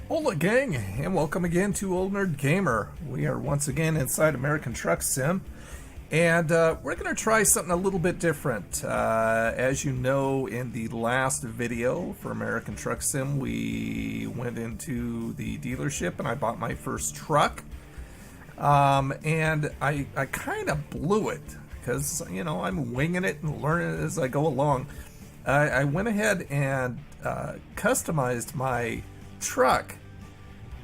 Hola gang, and welcome again to Old Nerd Gamer. We are once again inside American Truck Sim, and we're going to try something a little bit different. As you know, in the last video for American Truck Sim, we went into the dealership and I bought my first truck. And I kind of blew it because, you know, I'm winging it and learning it as I go along. I went ahead and customized my truck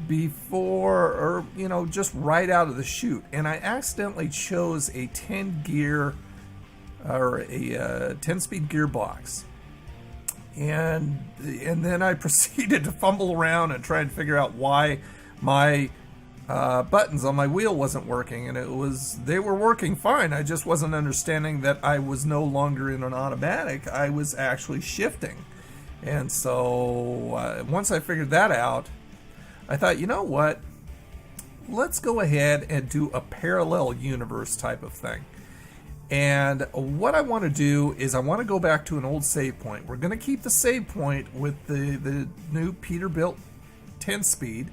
before, or you know, just right out of the chute, and I accidentally chose a 10 gear or a 10-speed gearbox, and then I proceeded to fumble around and try and figure out why my buttons on my wheel wasn't working, and they were working fine. I just wasn't understanding that I was no longer in an automatic. I was actually shifting. And so once I figured that out, I thought, you know what, let's go ahead and do a parallel universe type of thing. And what I want to do is I want to go back to an old save point. We're going to keep the save point with the new Peterbilt 10-speed,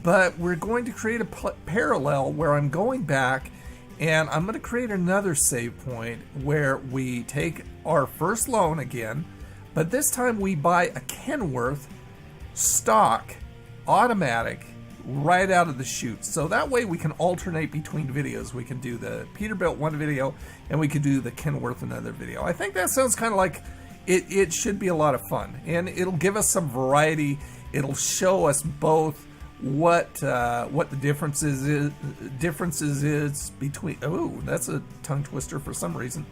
but we're going to create a parallel where I'm going back and I'm going to create another save point where we take our first loan again, but this time we buy a Kenworth stock automatic right out of the chute. So that way we can alternate between videos. We can do the Peterbilt one video and we can do the Kenworth another video. I think that sounds kind of like it should be a lot of fun, and it'll give us some variety. It'll show us both what the differences is between, oh, that's a tongue twister for some reason.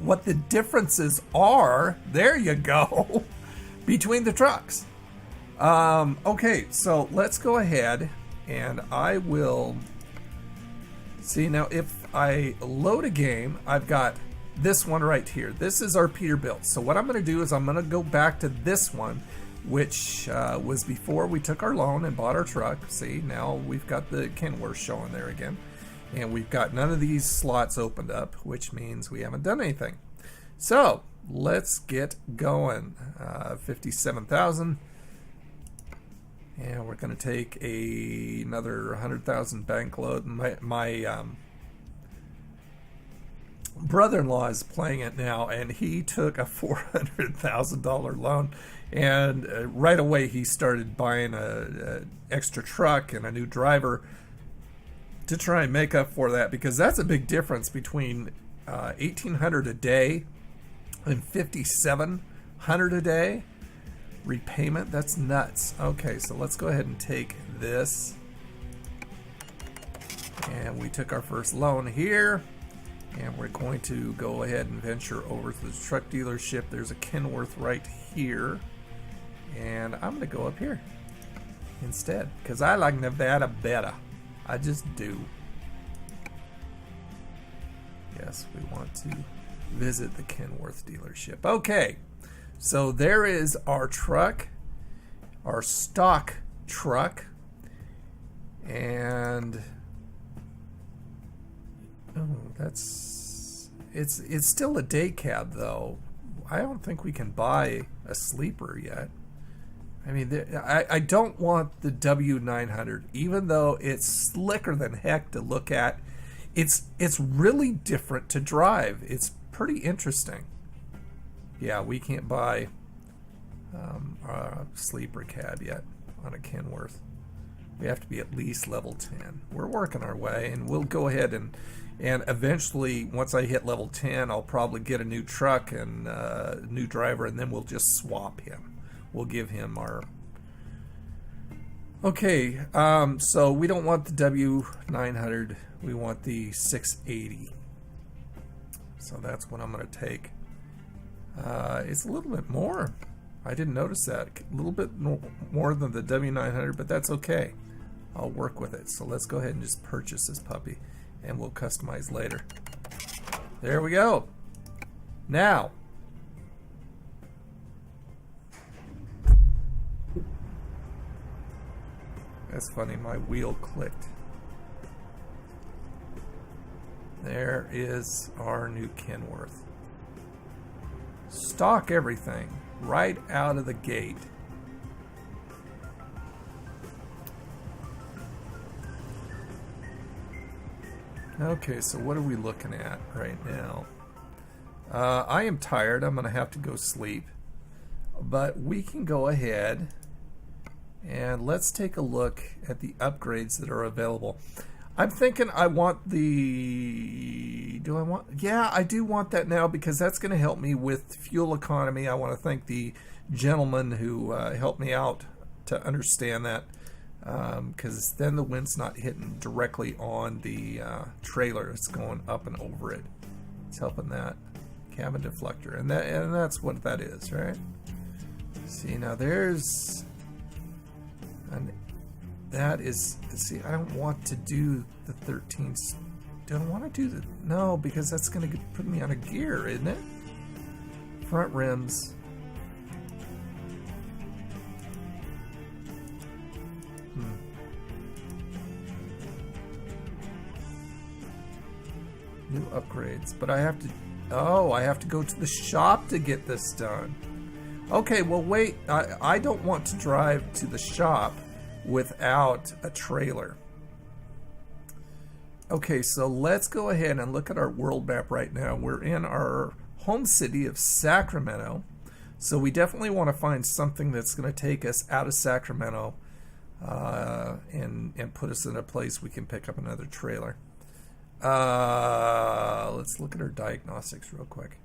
What the differences are, there you go, between the trucks. Okay, so let's go ahead and I will see now. If I load a game, I've got this one right here. This is our Peterbilt. So what I'm going to do is I'm going to go back to this one, which was before we took our loan and bought our truck. See, now we've got the Kenworth showing there again. And we've got none of these slots opened up, which means we haven't done anything. So let's get going. 57,000. And we're going to take another 100,000 bank load. My brother-in-law is playing it now, and he took a $400,000 loan. And right away he started buying a extra truck and a new driver to try and make up for that, because that's a big difference between $1,800 a day and $5,700 a day repayment. That's nuts. Okay, so let's go ahead and take this, and we took our first loan here, and we're going to go ahead and venture over to the truck dealership. There's a Kenworth right here, and I'm going to go up here instead because I like Nevada better. I just do. Yes, we want to visit the Kenworth dealership. Okay, so there is our truck, our stock truck, and oh, it's still a day cab though. I don't think we can buy a sleeper yet. I mean, I don't want the W900, even though it's slicker than heck to look at. It's really different to drive. It's pretty interesting. Yeah, we can't buy a sleeper cab yet on a Kenworth. We have to be at least level 10. We're working our way, and we'll go ahead and eventually, once I hit level 10, I'll probably get a new truck and a new driver, and then we'll just swap him. We'll give him our... Okay, so we don't want the W900. We want the 680. So that's what I'm going to take. It's a little bit more. I didn't notice that. A little bit more than the W900, but that's okay. I'll work with it. So let's go ahead and just purchase this puppy, and we'll customize later. There we go. Now, that's funny, my wheel clicked. There is our new Kenworth. Stock everything right out of the gate. Okay, so what are we looking at right now? I am tired. I'm going to have to go sleep. But we can go ahead and let's take a look at the upgrades that are available. I'm thinking I want the... Do I want... Yeah, I do want that now because that's going to help me with fuel economy. I want to thank the gentleman who helped me out to understand that. Because then the wind's not hitting directly on the trailer. It's going up and over it. It's helping that. Cabin deflector. And that's what that is, right? See, now there's... That is, see, I don't want to do the 13. Don't want to do the, no, because that's going to put me on a gear, isn't it? Front rims. New upgrades, but I have to, oh, I have to go to the shop to get this done. Okay, well, wait, I don't want to drive to the shop without a trailer. Okay, so let's go ahead and look at our world map right now. We're in our home city of Sacramento, so we definitely want to find something that's going to take us out of Sacramento and put us in a place we can pick up another trailer. Let's look at our diagnostics real quick.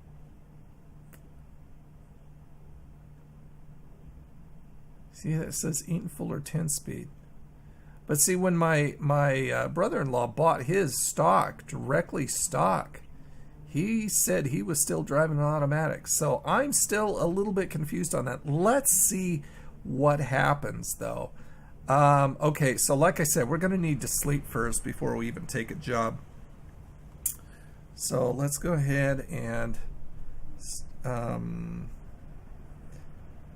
See, it says Eaton Fuller 10-speed. But see, when my brother-in-law bought his stock, directly stock, he said he was still driving an automatic. So I'm still a little bit confused on that. Let's see what happens, though. Okay, so like I said, we're going to need to sleep first before we even take a job. So let's go ahead and...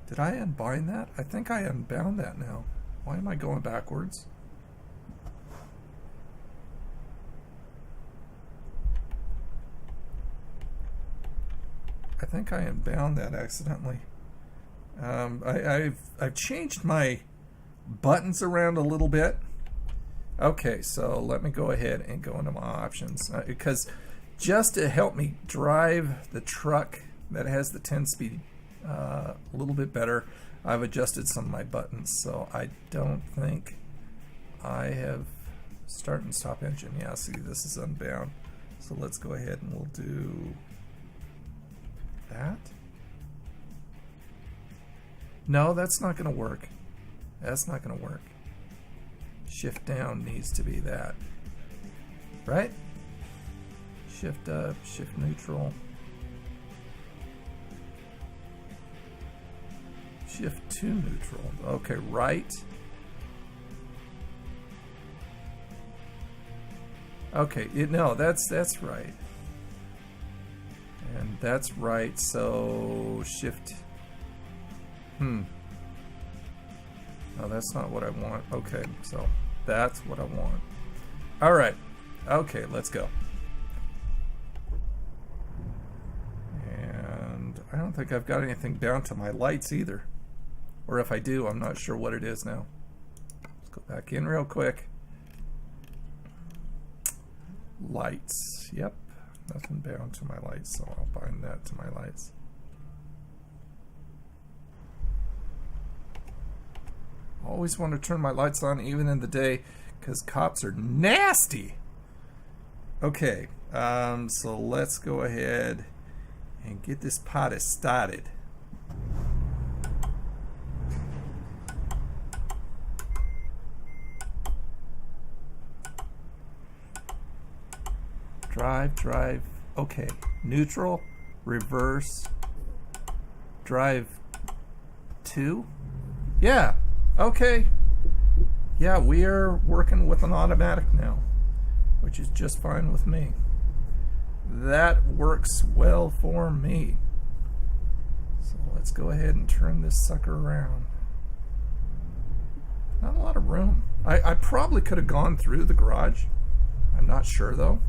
did I unbind that? I think I unbound that now. Why am I going backwards? I think I unbound that accidentally. I've changed my buttons around a little bit. Okay, so let me go ahead and go into my options because just to help me drive the truck that has the 10-speed a little bit better, I've adjusted some of my buttons, so I don't think I have start and stop engine. Yeah, see, this is unbound. So let's go ahead and we'll do that. No, that's not going to work. That's not going to work. Shift down needs to be that. Right? Shift up, shift neutral. Shift to neutral. Okay, right. Okay, no, that's right. And that's right, so shift. No, that's not what I want. Okay, so that's what I want. All right. Okay, let's go. And I don't think I've got anything down to my lights either. Or if I do, I'm not sure what it is now. Let's go back in real quick. Lights. Yep. Nothing bound to my lights, so I'll bind that to my lights. Always want to turn my lights on even in the day because cops are nasty. Okay, so let's go ahead and get this party started. Drive, okay, neutral, reverse, drive 2, yeah, okay, yeah, we are working with an automatic now, which is just fine with me. That works well for me. So let's go ahead and turn this sucker around. Not a lot of room. I probably could have gone through the garage. I'm not sure though.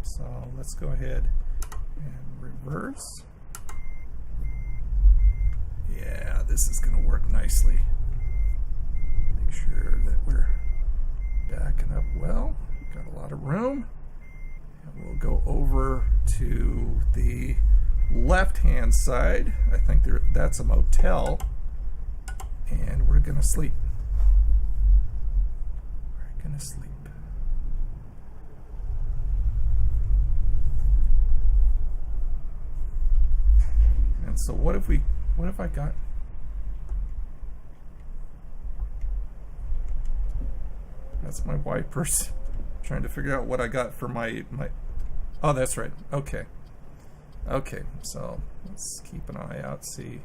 So let's go ahead and reverse. Yeah, this is going to work nicely. Make sure that we're backing up well. Got over to the left-hand side. I think that's a motel, and we're gonna sleep. We're gonna sleep. And so what have I got? That's my wipers. Trying to figure out what I got for my oh, that's right. Okay. Okay, so let's keep an eye out, see,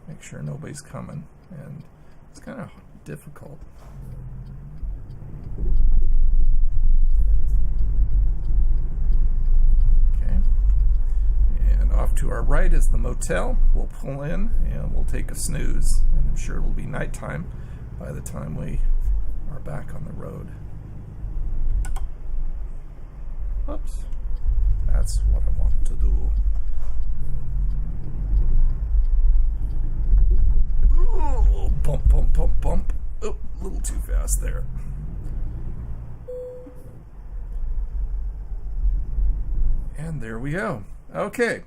make sure nobody's coming. And it's kind of difficult. Okay. And off to our right is the motel. We'll pull in and we'll take a snooze. And I'm sure it'll be nighttime by the time we are back on the road. Oops. That's what I want to do. Ooh, bump, bump, bump, bump. Oh, a little too fast there. And there we go. Okay.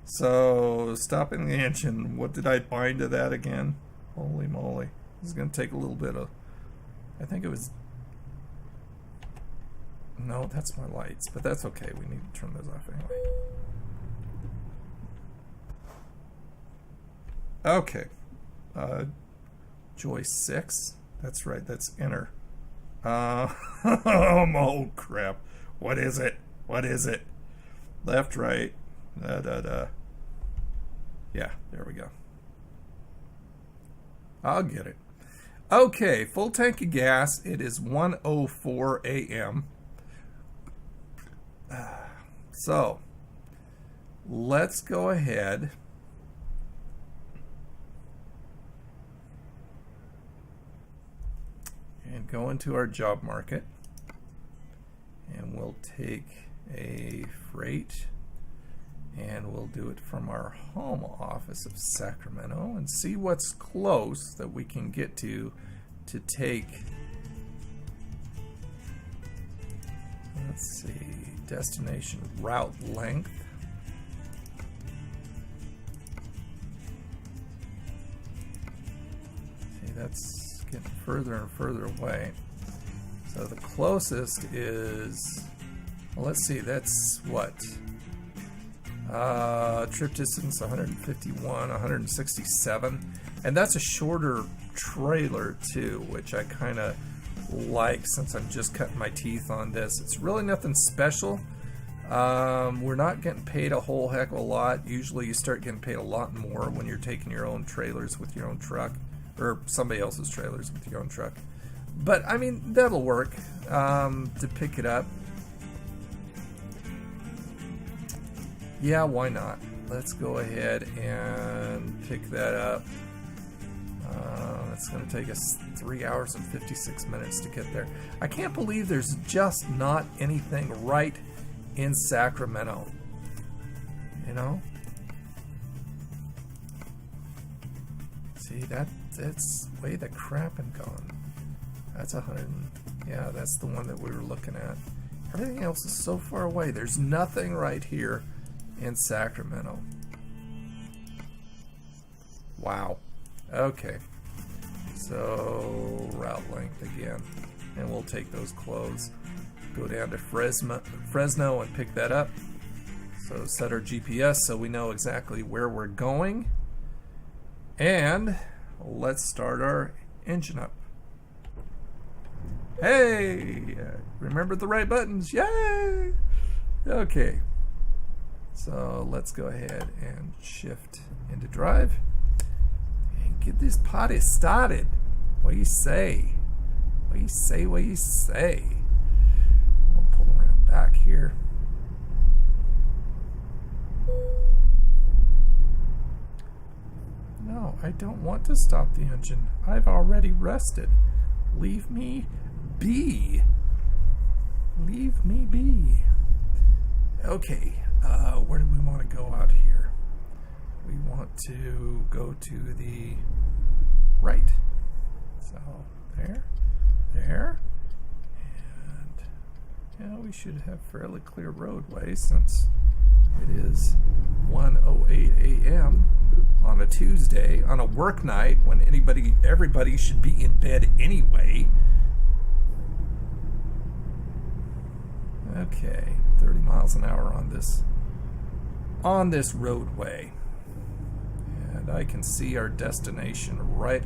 So, stopping the engine. What did I bind to that again? Holy moly. This is going to take a little bit of... I think it was... No, that's my lights, but that's okay. We need to turn those off anyway. Okay. Joy 6. That's right, that's enter. Oh crap. What is it? What is it? Left, right. Yeah, there we go. I'll get it. Okay, full tank of gas. It is 1:04 a.m. So, let's go ahead and go into our job market, and we'll take a freight, and we'll do it from our home office of Sacramento and see what's close that we can get to take. Let's see, destination route length. See, that's getting further and further away. So the closest is, well, let's see, that's what? Trip distance 151, 167. And that's a shorter trailer too, which I kind of like since I'm just cutting my teeth on this. It's really nothing special. We're not getting paid a whole heck of a lot. Usually you start getting paid a lot more when you're taking your own trailers with your own truck, or somebody else's trailers with your own truck. But I mean, that'll work to pick it up. Yeah, why not? Let's go ahead and pick that up. It's going to take us 3 hours and 56 minutes to get there. I can't believe there's just not anything right in Sacramento. You know? See, that's way the crap and gone. That's 100. Yeah, that's the one that we were looking at. Everything else is so far away. There's nothing right here in Sacramento. Wow. Okay. So, route length again. And we'll take those clothes. Go down to Fresno and pick that up. So, set our GPS so we know exactly where we're going. And let's start our engine up. Hey! Remembered the right buttons. Yay! Okay. So let's go ahead and shift into drive and get this party started. What do you say? What do you say? What do you say? We'll pull around back here. No, I don't want to stop the engine. I've already rested. Leave me be. Leave me be. Okay. Where do we want to go out here? We want to go to the right. So there, and yeah, we should have fairly clear roadway since it is 1:08 a.m. on a Tuesday, on a work night when everybody should be in bed anyway. Okay, 30 miles an hour on this roadway. And I can see our destination right.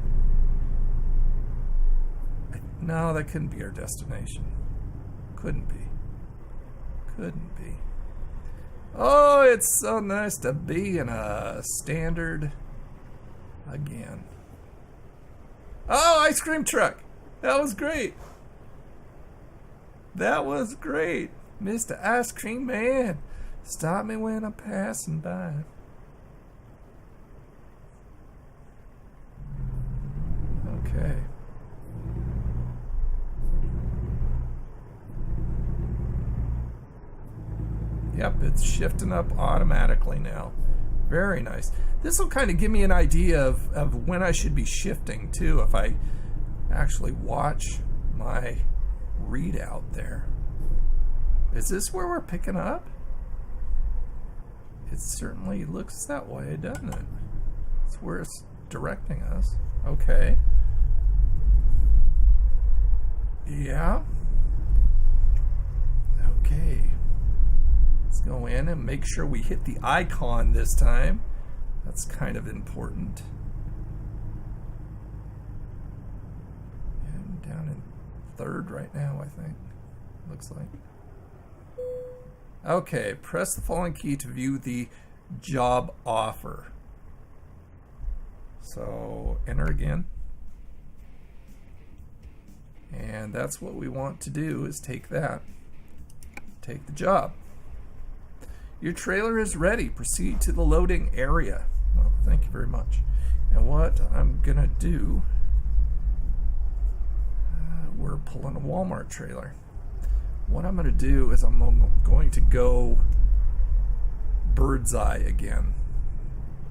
No, that couldn't be our destination. Couldn't be. Oh, it's so nice to be in a standard again. Oh, ice cream truck. That was great. Mr. Ice Cream Man, stop me when I'm passing by. Okay. Yep, it's shifting up automatically now. Very nice. This will kind of give me an idea of when I should be shifting too, if I actually watch my readout there. Is this where we're picking up? It certainly looks that way, doesn't it? It's where it's directing us. Okay. Yeah. Okay. Let's go in and make sure we hit the icon this time. That's kind of important. And down in third right now, I think. Looks like. Okay, press the following key to view the job offer. So enter again. And that's what we want to do, is take that. Take the job. Your trailer is ready. Proceed to the loading area. Well, thank you very much. And what I'm gonna do, we're pulling a Walmart trailer. What I'm gonna do is I'm going to go bird's eye again.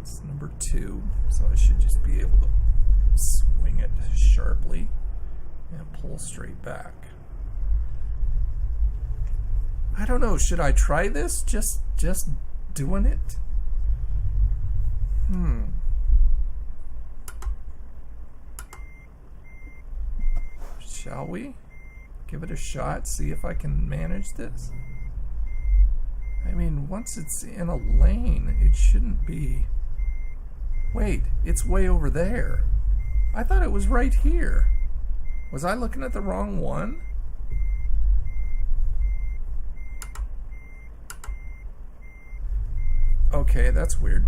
It's number 2, so I should just be able to swing it sharply and pull straight back. I don't know, should I try this? Just doing it? Shall we? Give it a shot, see if I can manage this. I mean, once it's in a lane, it shouldn't be... Wait, it's way over there. I thought it was right here. Was I looking at the wrong one? Okay, that's weird.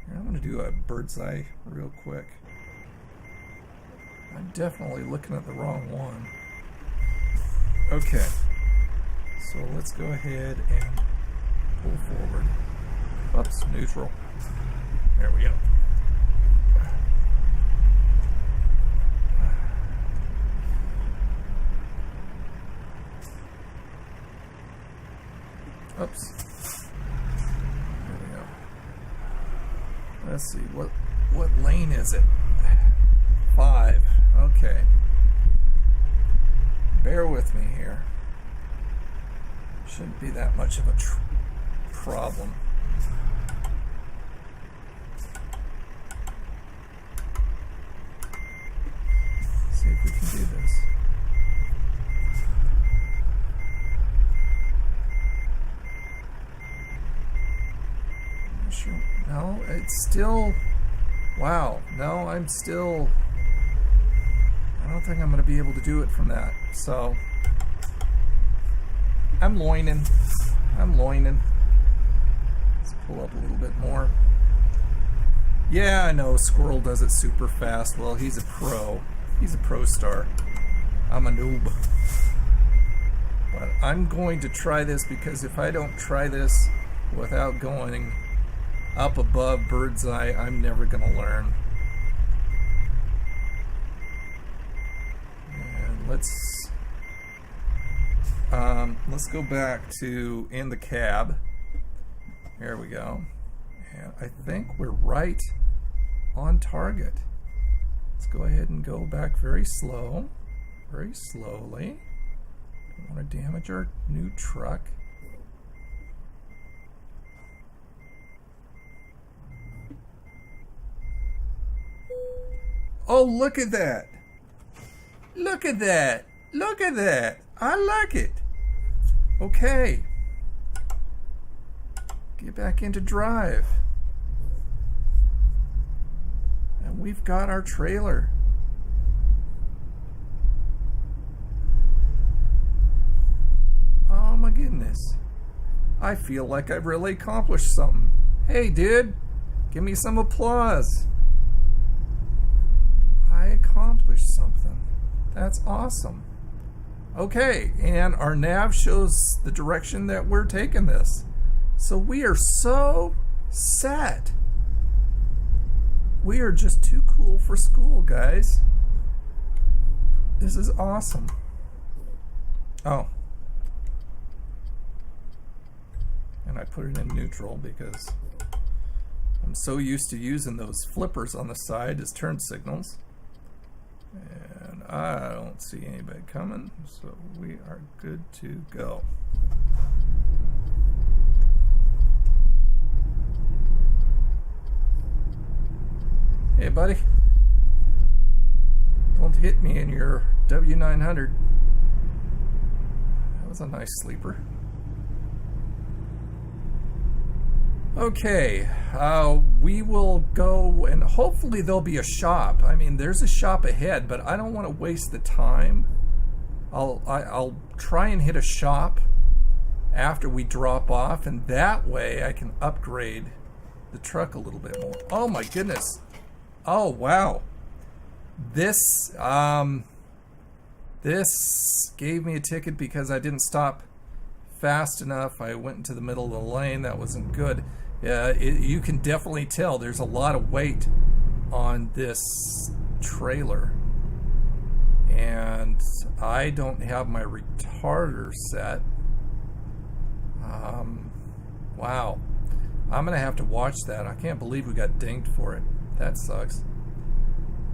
Here, I'm going to do a bird's eye real quick. I'm definitely looking at the wrong one. Okay. So let's go ahead and pull forward. Oops, neutral. There we go. Oops. There we go. Let's see, what lane is it? 5. Okay. Bear with me here. Shouldn't be that much of a problem. See if we can do this. Sure. No, it's still... Wow. No, I'm still... I don't think I'm going to be able to do it from that. So... I'm loining. Let's pull up a little bit more. Yeah, I know, Squirrel does it super fast. Well, he's a pro. He's a pro star. I'm a noob. But I'm going to try this, because if I don't try this without going up above bird's eye, I'm never going to learn. And let's go back to in the cab. Here we go. And I think we're right on target. Let's go ahead and go back very slow, very slowly. Don't want to damage our new truck. Oh, look at that! Look at that! Look at that! I like it! Okay. Get back into drive. And we've got our trailer. Oh my goodness. I feel like I've really accomplished something. Hey dude, give me some applause. I accomplished something. That's awesome. Okay, and our nav shows the direction that we're taking this. So we are so set. We are just too cool for school, guys. This is awesome. Oh. And I put it in neutral because I'm so used to using those flippers on the side as turn signals. And I don't see anybody coming, so we are good to go. Hey buddy, don't hit me in your W900. That was a nice sleeper. Okay, we will go, and hopefully there'll be a shop. I mean, there's a shop ahead, but I don't want to waste the time. I'll try and hit a shop after we drop off, and that way I can upgrade the truck a little bit more. Oh my goodness. Oh wow. This gave me a ticket because I didn't stop fast enough. I went into the middle of the lane. That wasn't good. You can definitely tell there's a lot of weight on this trailer, and I don't have my retarder set. Wow, I'm gonna have to watch that. I can't believe we got dinged for it. That sucks.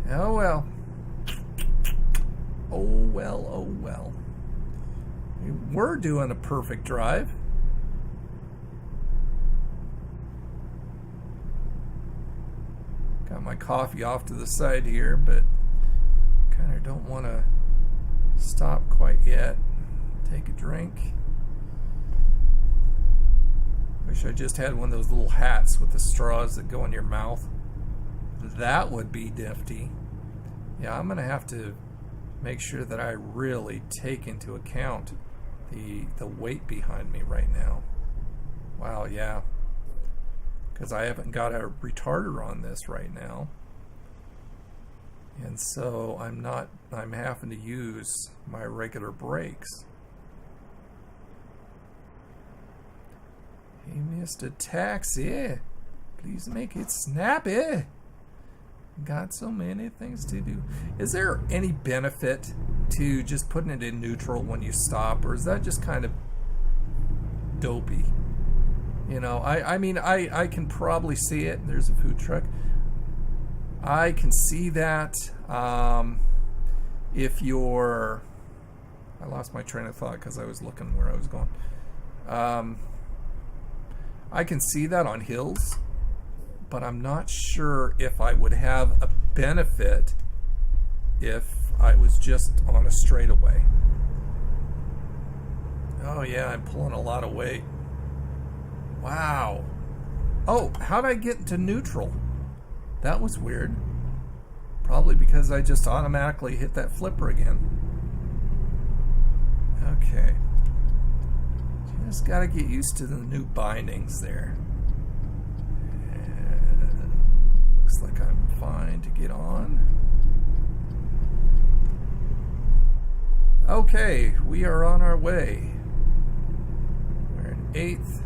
Oh well. Oh well, oh well. We're doing a perfect drive. Got my coffee off to the side here, but kind of don't want to stop quite yet. Take a drink. Wish I just had one of those little hats with the straws that go in your mouth. That would be nifty. Yeah, I'm gonna have to make sure that I really take into account the weight behind me right now. Wow, yeah. Because I haven't got a retarder on this right now. And so I'm having to use my regular brakes. Hey, Mr. Taxi, please make it snappy. Got so many things to do. Is there any benefit to just putting it in neutral when you stop, or is that just kind of dopey? You know, I mean, I can probably see it. There's a food truck. I can see that. If you're... I lost my train of thought because I was looking where I was going. I can see that on hills, but I'm not sure if I would have a benefit if I was just on a straightaway. Oh yeah, I'm pulling a lot of weight. Wow. Oh, how'd I get to neutral? That was weird. Probably because I just automatically hit that flipper again. Okay. Just gotta get used to the new bindings there. And looks like I'm fine to get on. Okay, we are on our way. We're in 8th.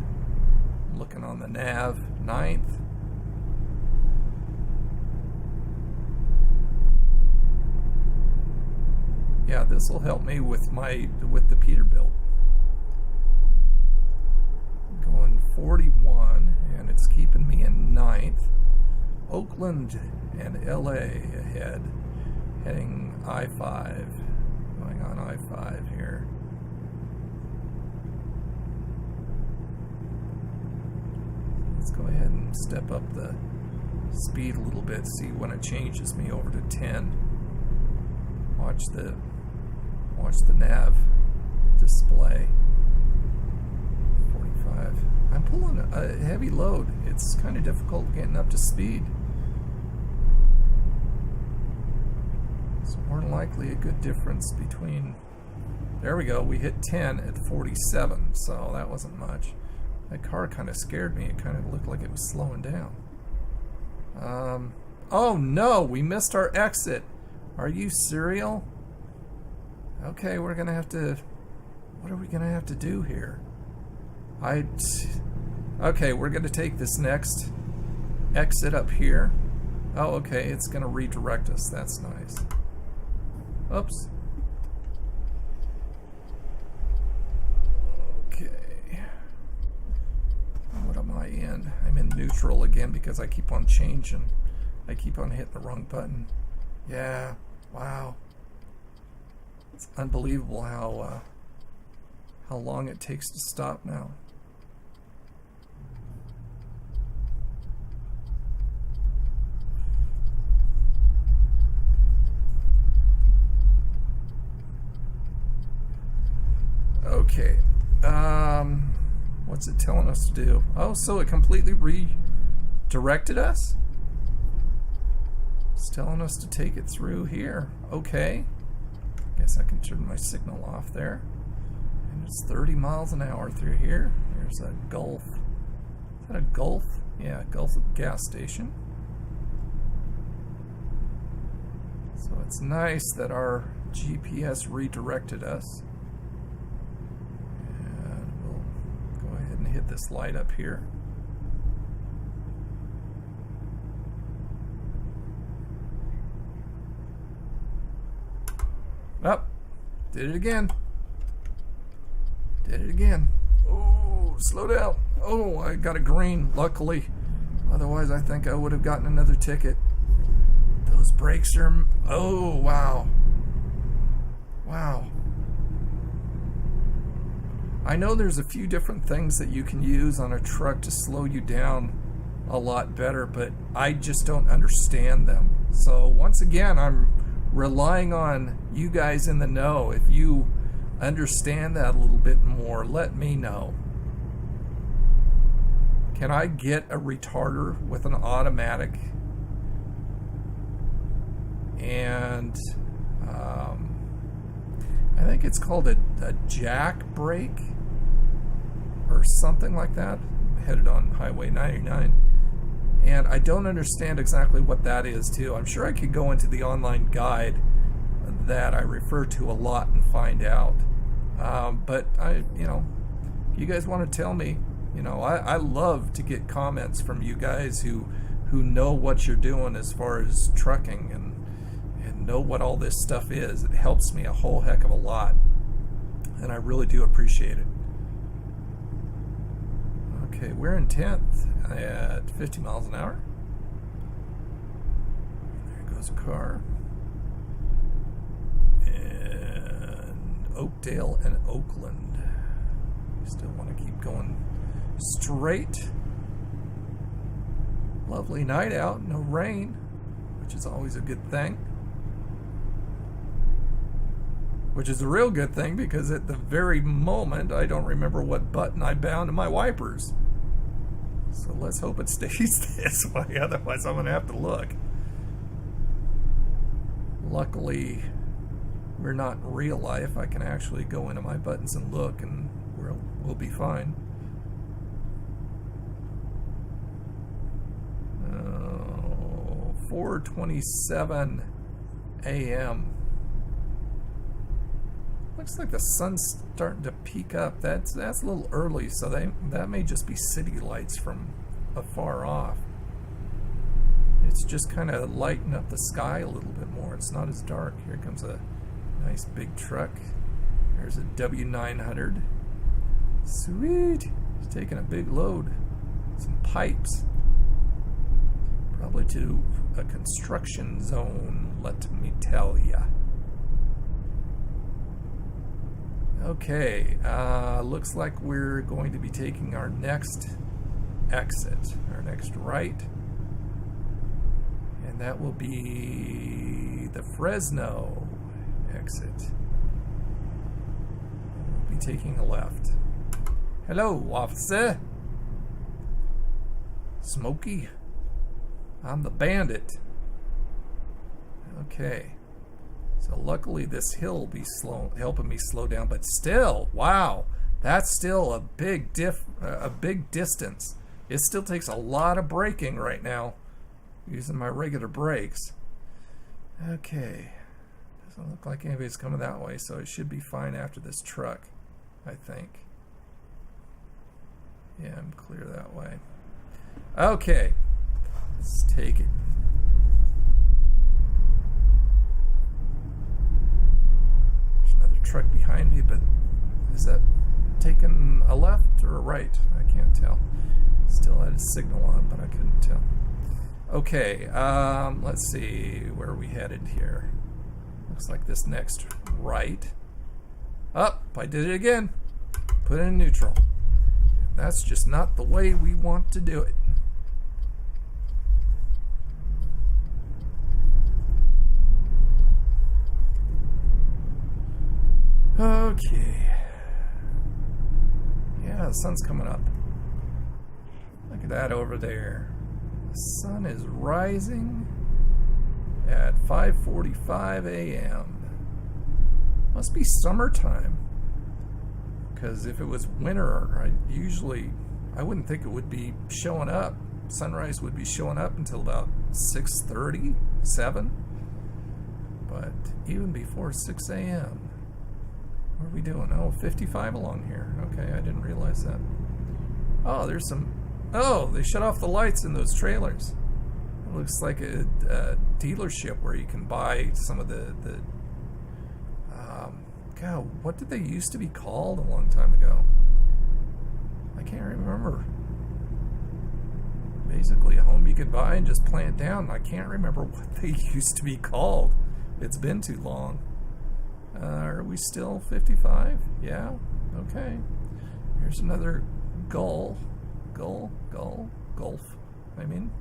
Looking on the nav, 9th. Yeah, this will help me with the Peterbilt. Going 41, and it's keeping me in 9th. Oakland and LA ahead. heading I-5, going on I-5 here. Let's go ahead and step up the speed a little bit, see when it changes me over to 10. Watch the nav display. 45. I'm pulling a heavy load. It's kind of difficult getting up to speed. It's more than likely a good difference between... There we go, we hit 10 at 47, so that wasn't much. That car kind of scared me. It kind of looked like it was slowing down. Oh no, we missed our exit. Are you serial? Okay, we're gonna have to... What are we gonna have to do here? Okay, we're gonna take this next exit up here. Oh, okay, it's gonna redirect us. That's nice. Oops. Okay. What am I in? I'm in neutral again because I keep on changing. I keep on hitting the wrong button. Yeah, wow. It's unbelievable how long it takes to stop now. Okay, what's it telling us to do? Oh, so it completely redirected us? It's telling us to take it through here. Okay. Guess I can turn my signal off there. And it's 30 miles an hour through here. There's a Gulf. Is that a Gulf? Yeah, Gulf gas station. So it's nice that our GPS redirected us. And we'll go ahead and hit this light up here. Oh, did it again. Did it again. Oh, slow down. Oh, I got a green, luckily. Otherwise, I think I would have gotten another ticket. Those brakes are... Oh, wow. Wow. I know there's a few different things that you can use on a truck to slow you down a lot better, but I just don't understand them. So, once again, I'm relying on you guys in the know. If you understand that a little bit more, let me know. Can I get a retarder with an automatic? And I think it's called a jack brake or something like that. I'm headed on Highway 99. And I don't understand exactly what that is, too. I'm sure I could go into the online guide that I refer to a lot and find out. But if you guys want to tell me, I love to get comments from you guys who know what you're doing as far as trucking and know what all this stuff is. It helps me a whole heck of a lot, and I really do appreciate it. Okay, we're in 10th at 50 miles an hour. There goes a car. And Oakdale and Oakland. We still want to keep going straight. Lovely night out, no rain, which is always a good thing. Which is a real good thing because at the very moment I don't remember what button I bound to my wipers. So let's hope it stays this way, otherwise I'm going to have to look. Luckily, we're not in real life. I can actually go into my buttons and look, and we'll be fine. 4:27 a.m. Looks like the sun's starting to peak up. That's a little early, so that may just be city lights from afar off. It's just kind of lighting up the sky a little bit more. It's not as dark. Here comes a nice big truck. There's a W900. Sweet. He's taking a big load. Some pipes. Probably into a construction zone, let me tell ya. Okay, looks like we're going to be taking our next exit, our next right, and that will be the Fresno exit. We'll be taking a left. Hello, officer. Smokey. I'm the bandit. Okay. So luckily this hill will be helping me slow down, but still, wow, that's still a big distance. It still takes a lot of braking right now, using my regular brakes. Okay, doesn't look like anybody's coming that way, so it should be fine after this truck, I think. Yeah, I'm clear that way. Okay, let's take it. Truck behind me, but is that taking a left or a right? I can't tell. Still had a signal on, but I couldn't tell. Okay, let's see, where are we headed here? Looks like this next right. Up, I did it again. Put it in neutral. That's just not the way we want to do it. Okay. Yeah, the sun's coming up. Look at that over there. The sun is rising at 5:45 a.m. Must be summertime. Because if it was winter, I wouldn't think it would be showing up. Sunrise would be showing up until about 6:30, 7. But even before 6 a.m. What are we doing? Oh, 55 along here. Okay, I didn't realize that. Oh, there's some... Oh, they shut off the lights in those trailers. It looks like a dealership where you can buy some of the God, what did they used to be called a long time ago? I can't remember. Basically a home you could buy and just plant down. I can't remember what they used to be called. It's been too long. Are we still 55? Yeah? Okay. Here's another Gulf. I mean,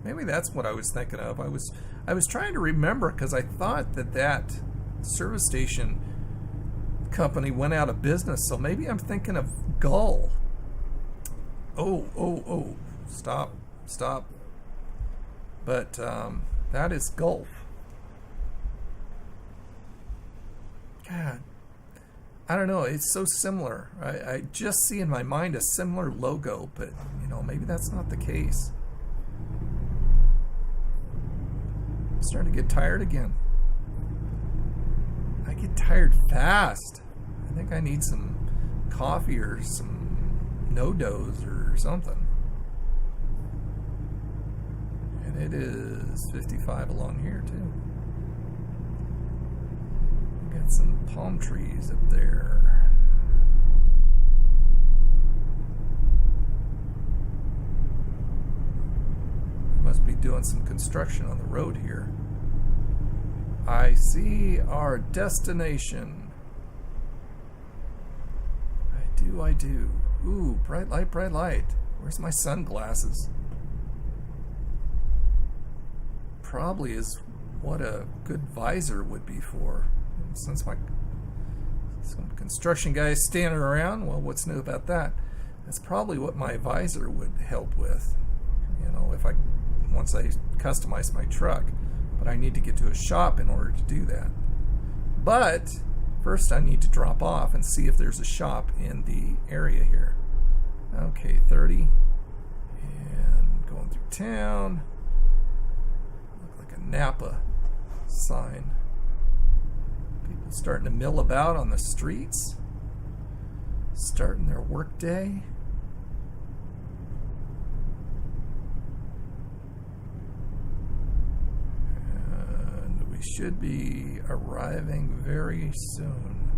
maybe that's what I was thinking of. I was trying to remember because I thought that service station company went out of business. So maybe I'm thinking of Gull. Oh! Stop! But that is Gulf. God, I don't know. It's so similar. I just see in my mind a similar logo, but maybe that's not the case. I'm starting to get tired again. I get tired fast. I think I need some coffee or some no-dos or something. And it is 55 along here too. Got some palm trees up there. Must be doing some construction on the road here. I see our destination. I do. Ooh, bright light. Where's my sunglasses? Probably is what a good visor would be for. Since some construction guys standing around, well, what's new about that? That's probably what my visor would help with. Once I customize my truck. But I need to get to a shop in order to do that. But first I need to drop off and see if there's a shop in the area here. Okay, 30. And going through town. Look like a Napa sign. People starting to mill about on the streets. Starting their work day. We should be arriving very soon.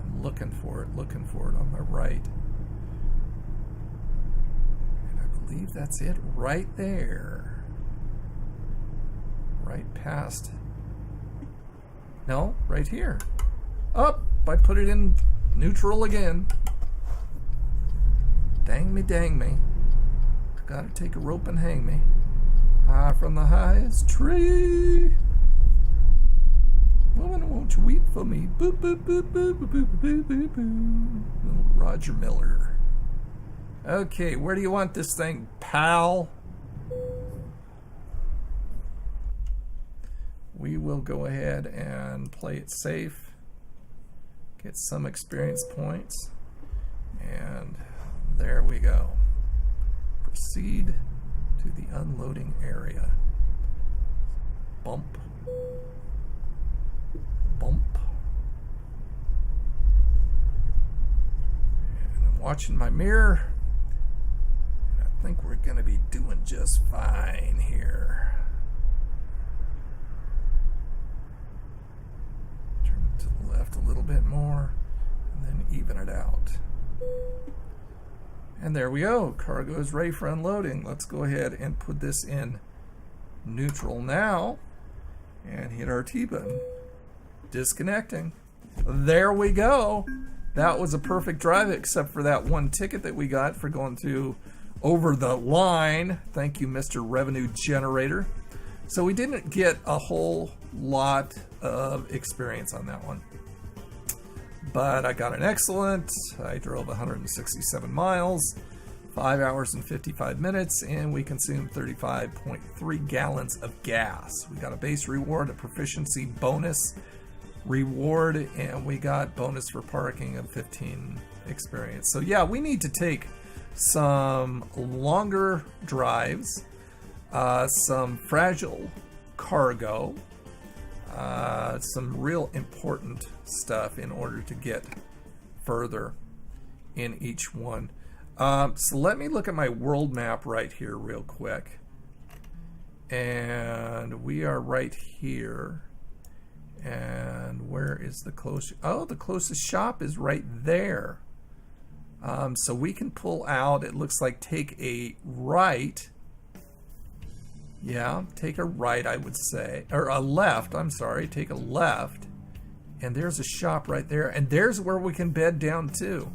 I'm looking for it on my right. And I believe that's it right there. Right past. No, right here. Up! I put it in neutral again. Dang me, dang me. Gotta take a rope and hang me. High from the highest tree. Woman, won't you weep for me? Boop, boop, boop, boop, boop, boop, boop, boop, boop. Little Roger Miller. Okay, where do you want this thing, pal? We will go ahead and play it safe. Get some experience points. And there we go. Proceed to the unloading area. Bump. Bump. And I'm watching my mirror. And I think we're going to be doing just fine here. Turn it to the left a little bit more, and then even it out. And there we go. Cargo is ready for unloading. Let's go ahead and put this in neutral now and hit our T button. Disconnecting. There we go. That was a perfect drive, except for that one ticket that we got for going through over the line. Thank you, Mr. Revenue Generator. So we didn't get a whole lot of experience on that one. But I got an excellent. I drove 167 miles, 5 hours and 55 minutes, and we consumed 35.3 gallons of gas. We got a base reward, a proficiency bonus reward, and we got bonus for parking of 15 experience. So yeah, we need to take some longer drives, some fragile cargo, some real important stuff in order to get further in each one. So let me look at my world map right here real quick. And we are right here. And where is the closest? Oh, the closest shop is right there. So we can pull out, it looks like take a right. Yeah, take a right, I would say. Or a left, I'm sorry. Take a left. And there's a shop right there. And there's where we can bed down too.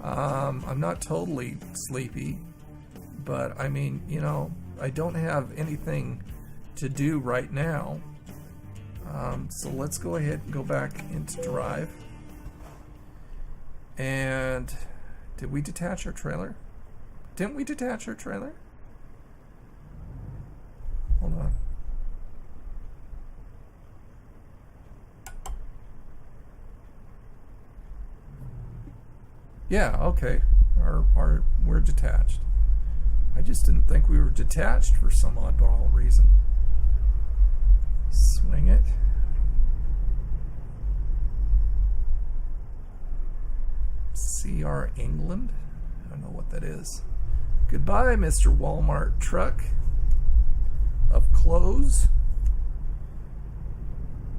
I'm not totally sleepy. But, I mean, you know, I don't have anything to do right now. So let's go ahead and go back into drive. And did we detach our trailer? Didn't we detach our trailer? Hold on. Yeah, okay. We're detached. I just didn't think we were detached for some oddball reason. Swing it. CR England? I don't know what that is. Goodbye, Mr. Walmart truck of clothes.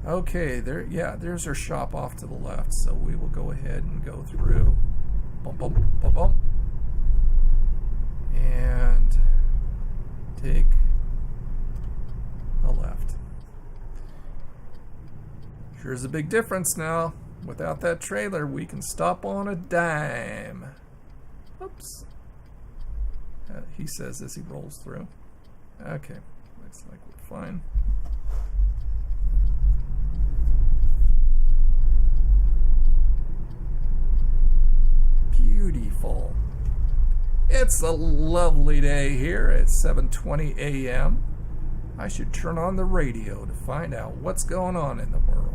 Okay, there. Yeah, there's our shop off to the left. So we will go ahead and go through. Bump, bump, bump, bump. And take a left. Here's a big difference now. Without that trailer, we can stop on a dime. Oops. He says as he rolls through. Okay, looks like we're fine. Beautiful. It's a lovely day here at 7:20 a.m. I should turn on the radio to find out what's going on in the world.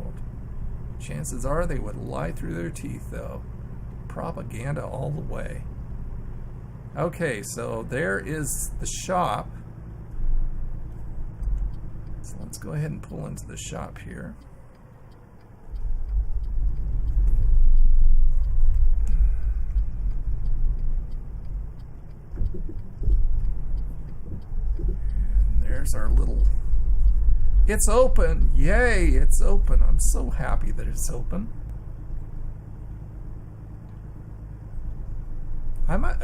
Chances are they would lie through their teeth, though. Propaganda all the way. Okay, so there is the shop. So let's go ahead and pull into the shop here. And there's our little... It's open! Yay, it's open. I'm so happy that it's open.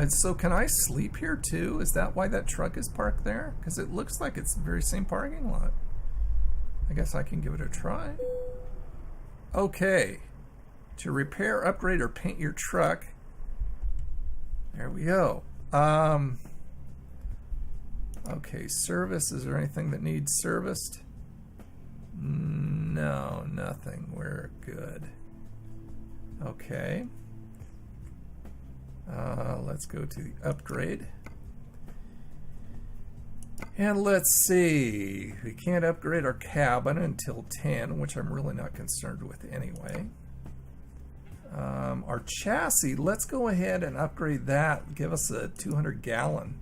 So can I sleep here too? Is that why that truck is parked there? Because it looks like it's the very same parking lot. I guess I can give it a try. Okay. To repair, upgrade, or paint your truck. There we go. Okay, service. Is there anything that needs serviced? No, nothing. We're good. Okay. Let's go to the upgrade. And let's see. We can't upgrade our cabin until 10, which I'm really not concerned with anyway. Our chassis, let's go ahead and upgrade that. Give us a 200 gallon,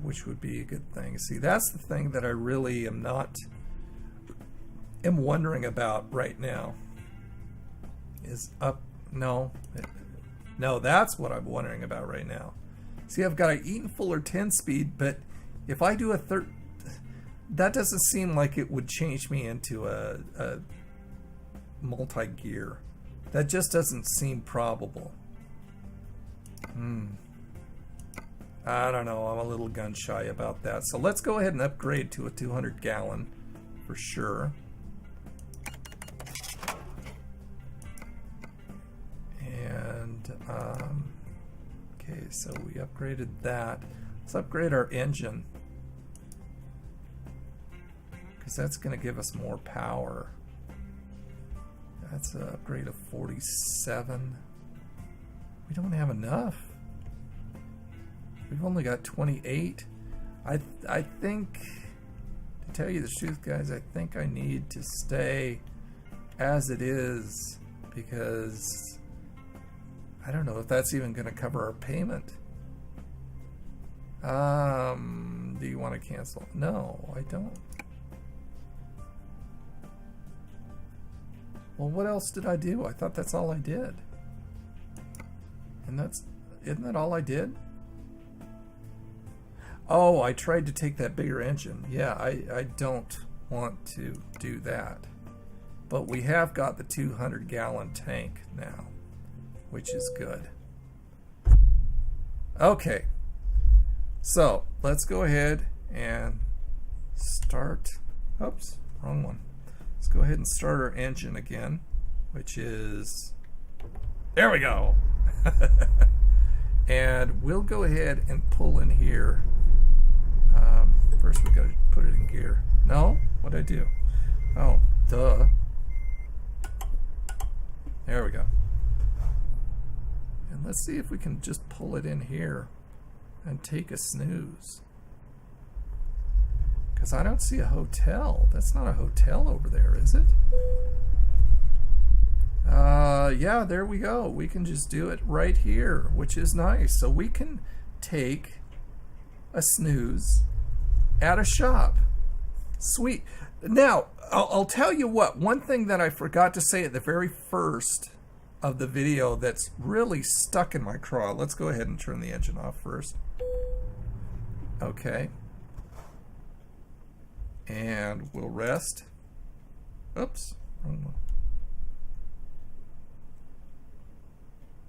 which would be a good thing. See, that's the thing that I really am wondering about right now. No, that's what I'm wondering about right now. See, I've got an Eaton Fuller 10 speed, but if I do that doesn't seem like it would change me into a multi-gear. That just doesn't seem probable. I don't know. I'm a little gun shy about that. So let's go ahead and upgrade to a 200 gallon for sure. And okay, so we upgraded that. Let's upgrade our engine, because that's going to give us more power. That's an upgrade of 47. We don't have enough. We've only got 28. I think, to tell you the truth, guys, I think I need to stay as it is, because I don't know if that's even going to cover our payment. Do you want to cancel? No, I don't. Well, what else did I do? I thought that's all I did. And isn't that all I did? Oh, I tried to take that bigger engine. Yeah, I don't want to do that. But we have got the 200 gallon tank now, which is good. Okay. So, let's go ahead and start. Oops, wrong one. Let's go ahead and start our engine again, which is, there we go. And we'll go ahead and pull in here. First we got to put it in gear. No? What'd I do? Oh, duh. There we go. And let's see if we can just pull it in here and take a snooze. Because I don't see a hotel. That's not a hotel over there, is it? Yeah, there we go. We can just do it right here, which is nice. So we can take a snooze at a shop. Sweet. Now, I'll tell you what. One thing that I forgot to say at the very first of the video that's really stuck in my craw. Let's go ahead and turn the engine off first. Okay. And we'll rest. Oops, wrong one.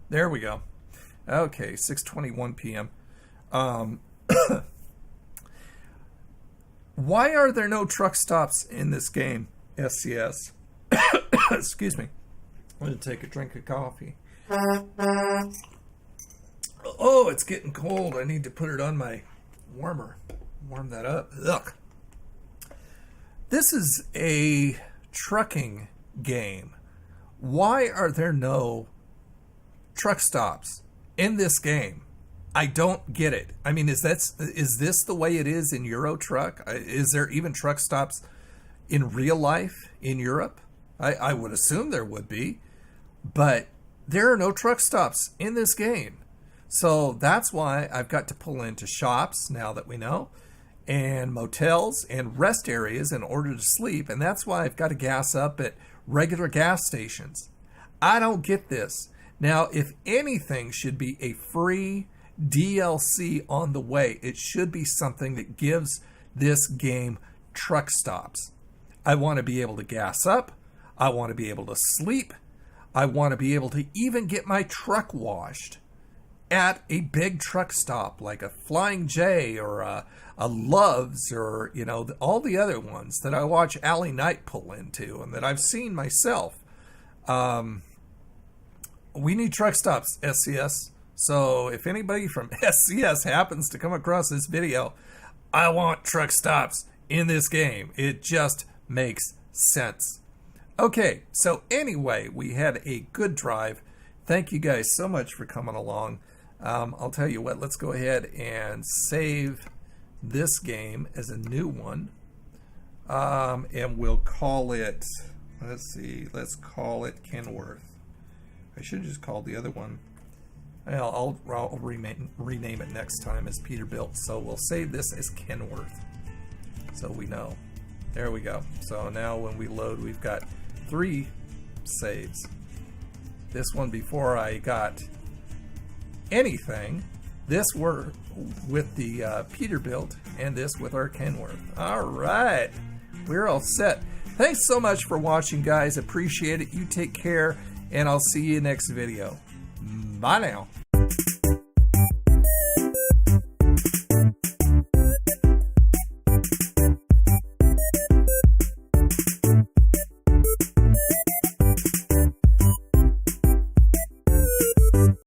There we go. Okay, 6:21 p.m. Why are there no truck stops in this game, SCS? Excuse me. I'm going to take a drink of coffee. Oh, it's getting cold. I need to put it on my warmer. Warm that up. Ugh. This is a trucking game. Why are there no truck stops in this game? I don't get it. I mean, is this the way it is in Euro Truck? Is there even truck stops in real life in Europe? I would assume there would be, but there are no truck stops in this game. So that's why I've got to pull into shops, now that we know, and motels and rest areas in order to sleep. And that's why I've got to gas up at regular gas stations. I don't get this. Now, if anything should be a free DLC on the way, it should be something that gives this game truck stops. I want to be able to gas up. I want to be able to sleep. I want to be able to even get my truck washed at a big truck stop like a Flying J or a Love's or, you know, all the other ones that I watch Allie Knight pull into and that I've seen myself. We need truck stops, SCS. So if anybody from SCS happens to come across this video, I want truck stops in this game. It just makes sense. Okay, so anyway, we had a good drive. Thank you guys so much for coming along. I'll tell you what, let's go ahead and save this game as a new one. And we'll call it, let's call it Kenworth. I should just call the other one. Well, I'll rename it next time as Peterbilt. So we'll save this as Kenworth, so we know. There we go. So now when we load, we've got 3 saves. This one before I got anything. This were with the Peterbilt, and this with our Kenworth. All right, we're all set. Thanks so much for watching, guys. Appreciate it. You take care, and I'll see you next video. Bye now.